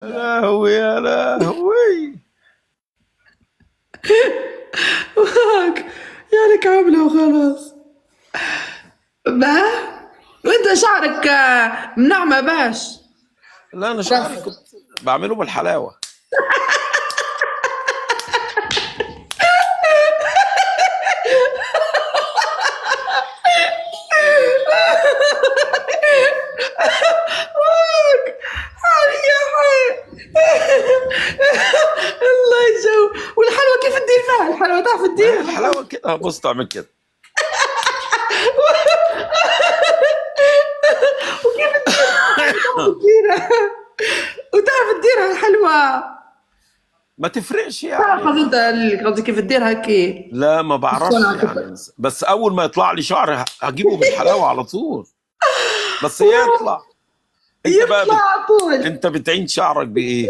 يا لهوي يا لهوي. وهاك يا لك عاملة وخلاص. با وانت شعرك منعمة باش. لا انا شعري رف. كنت بعمله بالحلاوه. يا حي. الله يجو. والحلوى كيف تدير فيها الحلوى؟ تعرف ما هي تديرها؟ الحلاوه كده، بص تعمل كده. وكيف تديرها؟ وتعرف تديرها الحلوى؟ ما تفرقش تعرف يعني. قصدي كيف تديرها كي؟ لا ما بعرفش الصنعة كيف؟ يعني، بس اول ما يطلع لي شعر هجيبه بالحلاوه على طول. بس يطلع. انت بقى يطلع على طول. انت بتعين شعرك بايه؟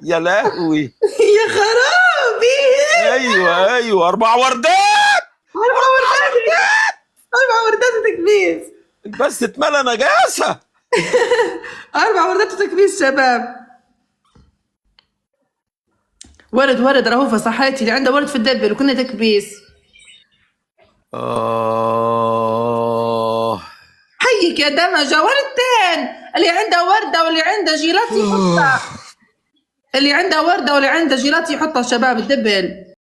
يا لهوي. يا خرابي. ايوه ايوه، 4 وردات. أربع 4 وردات. وردات. 4 وردات وتكبيس. بس اتملى نجاسه. 4 وردات وتكبيس شباب. ورد رهوفة صحيتي اللي عنده ورد في الدبل وكنا تكبيس. حيك يا دمجة وردتين. اللي عنده وردة واللي عنده جيلاتي يحطها. اللي عنده وردة واللي عنده جيلاتي يحطها شباب الدبل.